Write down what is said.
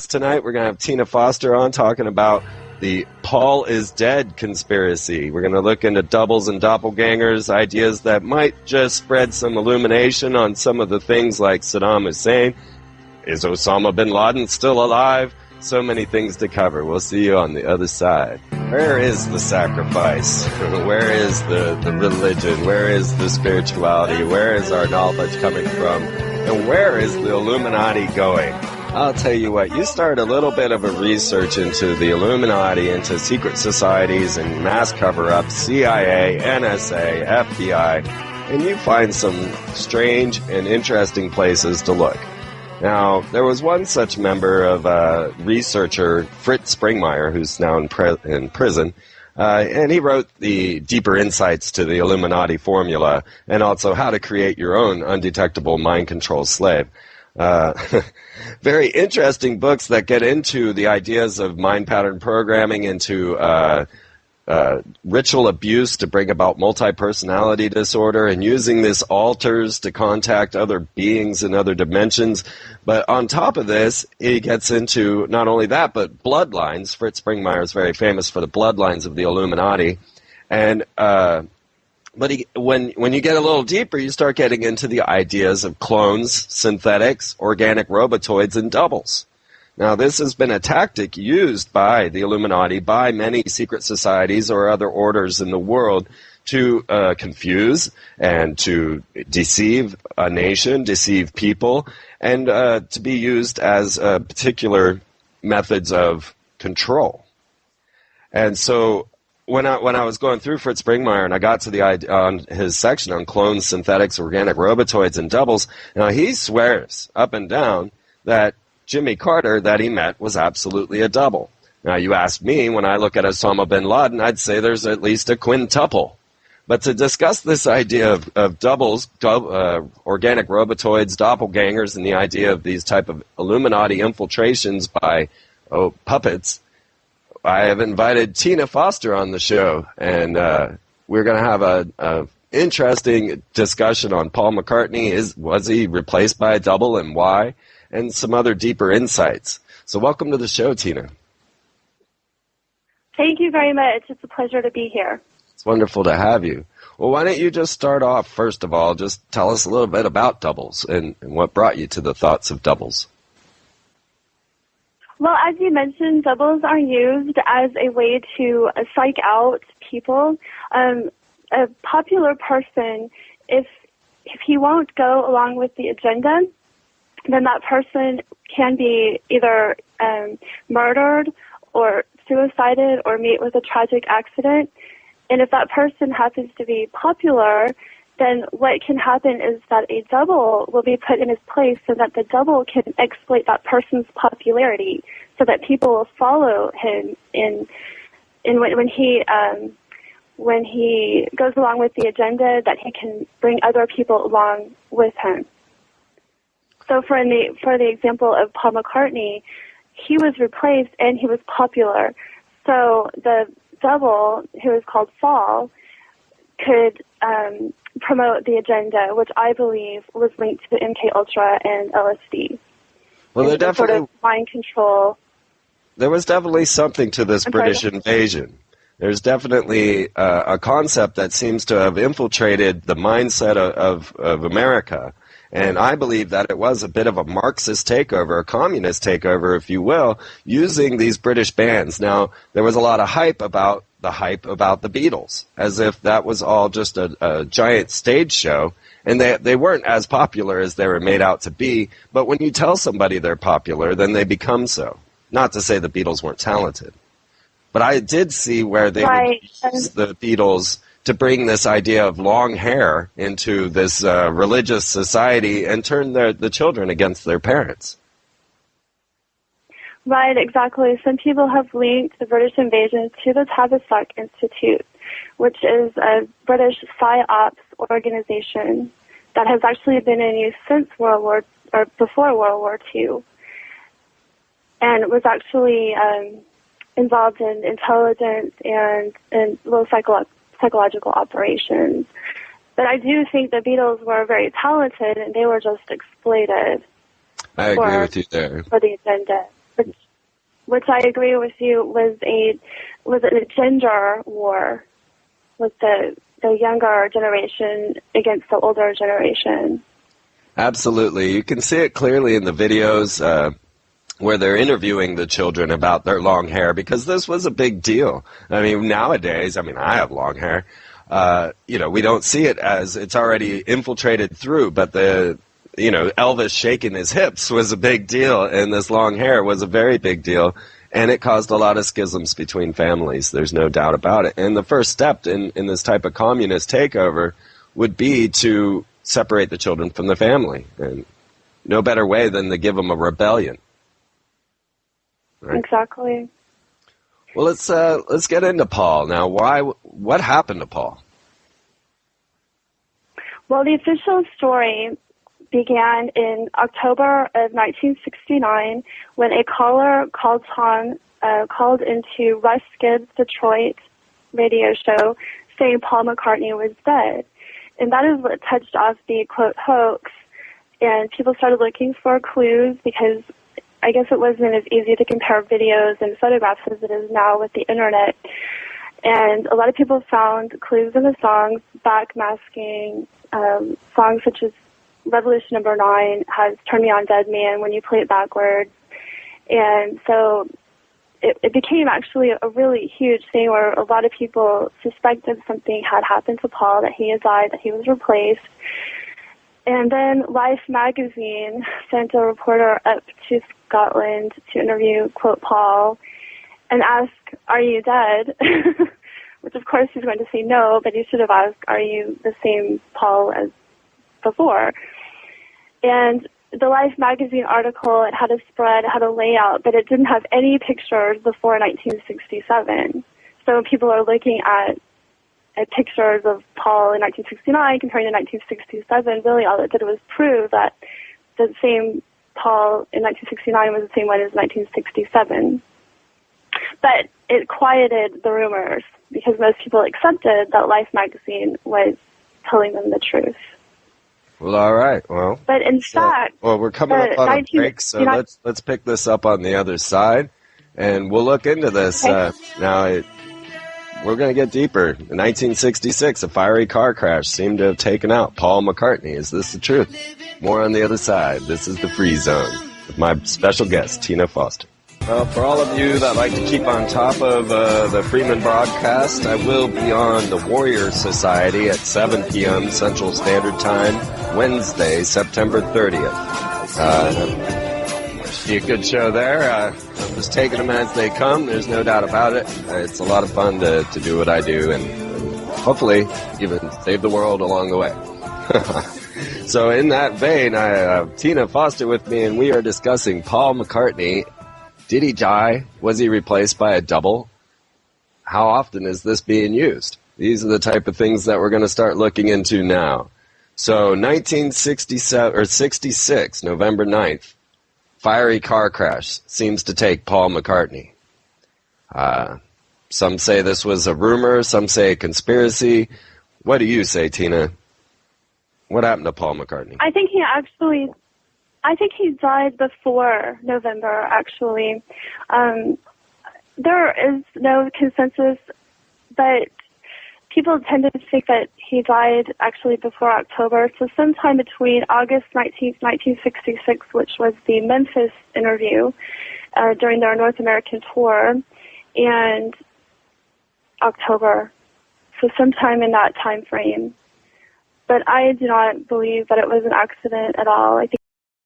Tonight we're going to have Tina Foster on talking about the Paul is dead conspiracy. We're going to look into doubles and doppelgangers, ideas that might just spread some illumination on some of the things like Saddam Hussein. Is Osama bin Laden still alive? So many things to cover. We'll see you on the other side. Where is the sacrifice? Where is the religion? Where is the spirituality? Where is our knowledge coming from? And where is the Illuminati going? I'll tell you what, you start a little bit of a research into the Illuminati, into secret societies and mass cover-ups, CIA, NSA, FBI, and you find some strange and interesting places to look. Now, there was one such member of researcher, Fritz Springmeier, who's now in prison, and he wrote the deeper insights to the Illuminati formula and also how to create your own undetectable mind control slave. Very interesting books that get into the ideas of mind pattern programming, into ritual abuse to bring about multi-personality disorder, and using this altars to contact other beings in other dimensions. But on top of this, he gets into not only that, but bloodlines. Fritz Springmeier is very famous for the bloodlines of the Illuminati. And when you get a little deeper, you start getting into the ideas of clones, synthetics, organic robotoids, and doubles. Now, this has been a tactic used by the Illuminati, by many secret societies or other orders in the world to confuse and to deceive a nation, deceive people, and to be used as particular methods of control. And so when I was going through Fritz Springmeier and I got to the idea on his section on clones, synthetics, organic robotoids, and doubles, he swears up and down that Jimmy Carter that he met was absolutely a double. Now, you ask me, when I look at Osama bin Laden, I'd say there's at least a quintuple. But to discuss this idea of doubles, organic robotoids, doppelgangers, and the idea of these type of Illuminati infiltrations by puppets, I have invited Tina Foster on the show, and we're going to have a interesting discussion on Paul McCartney. Was he replaced by a double, and why? And some other deeper insights. So welcome to the show, Tina. Thank you very much. It's a pleasure to be here. It's wonderful to have you. Well, why don't you just start off, first of all, just tell us a little bit about doubles and what brought you to the thoughts of doubles. Well, as you mentioned, doubles are used as a way to psych out people. A popular person, if he won't go along with the agenda, then that person can be either murdered or suicided or meet with a tragic accident. And if that person happens to be popular, then what can happen is that a double will be put in his place so that the double can exploit that person's popularity so that people will follow him when he goes along with the agenda, that he can bring other people along with him. So for the example of Paul McCartney, he was replaced and he was popular. So the double, who is called Saul, could promote the agenda, which I believe was linked to the MK Ultra and LSD. Well, there definitely sort of mind control. There was definitely something to this British invasion. There's definitely a concept that seems to have infiltrated the mindset of America. And I believe that it was a bit of a Marxist takeover, a communist takeover, if you will, using these British bands. Now, there was a lot of hype about the Beatles, as if that was all just a giant stage show. And they weren't as popular as they were made out to be. But when you tell somebody they're popular, then they become so. Not to say the Beatles weren't talented. But I did see where they would use the Beatles to bring this idea of long hair into this religious society and turn the children against their parents. Right, exactly. Some people have linked the British invasion to the Tavistock Institute, which is a British PSYOPs organization that has actually been in use since before World War II, and was actually involved in intelligence and low psychological operations. But I do think the Beatles were very talented, and they were just exploited. I agree with you there. For the agenda. which I agree with you was a gender war with the younger generation against the older generation. Absolutely. You can see it clearly in the videos where they're interviewing the children about their long hair, because this was a big deal. I mean, nowadays, I have long hair. We don't see it as it's already infiltrated through, but Elvis shaking his hips was a big deal, and this long hair was a very big deal, and it caused a lot of schisms between families. There's no doubt about it. And the first step in this type of communist takeover would be to separate the children from the family, and no better way than to give them a rebellion. Right? Exactly. Well, let's get into Paul now. What happened to Paul? Well, the official story began in October of 1969 when a caller called into Russ Gibbs' Detroit radio show saying Paul McCartney was dead. And that is what touched off the, quote, hoax. And people started looking for clues because I guess it wasn't as easy to compare videos and photographs as it is now with the Internet. And a lot of people found clues in the songs, backmasking, songs such as Revolution Number 9 has Turn Me On Dead Man when you play it backwards. And so it became actually a really huge thing where a lot of people suspected something had happened to Paul, that he had died, that he was replaced. And then Life magazine sent a reporter up to Scotland to interview, quote, Paul, and ask, are you dead? Which, of course, he's going to say no, but he should have asked, are you the same Paul as before? And the Life magazine article, it had a spread, it had a layout, but it didn't have any pictures before 1967. So when people are looking at pictures of Paul in 1969 comparing to 1967, really all it did was prove that the same Paul in 1969 was the same one as 1967. But it quieted the rumors because most people accepted that Life magazine was telling them the truth. Well, all right. Well, but in fact, we're coming up on a break, so let's pick this up on the other side, and we'll look into this. Okay. We're going to get deeper. In 1966, a fiery car crash seemed to have taken out Paul McCartney. Is this the truth? More on the other side. This is the Free Zone with my special guest, Tina Foster. Well, for all of you that like to keep on top of the Freeman broadcast, I will be on the Warrior Society at 7 p.m. Central Standard Time, Wednesday, September 30th. Be a good show there. I'm just taking them as they come. There's no doubt about it. It's a lot of fun to do what I do and hopefully even save the world along the way. So in that vein, I have Tina Foster with me, and we are discussing Paul McCartney. Did he die? Was he replaced by a double? How often is this being used? These are the type of things that we're going to start looking into now. So 1967 or 66, November 9th, fiery car crash seems to take Paul McCartney. Some say this was a rumor, some say a conspiracy. What do you say, Tina? What happened to Paul McCartney? I think he died before November, actually. There is no consensus, but people tend to think that he died actually before October, so sometime between August 19th, 1966, which was the Memphis interview during their North American tour, and October, so sometime in that time frame. But I do not believe that it was an accident at all. I think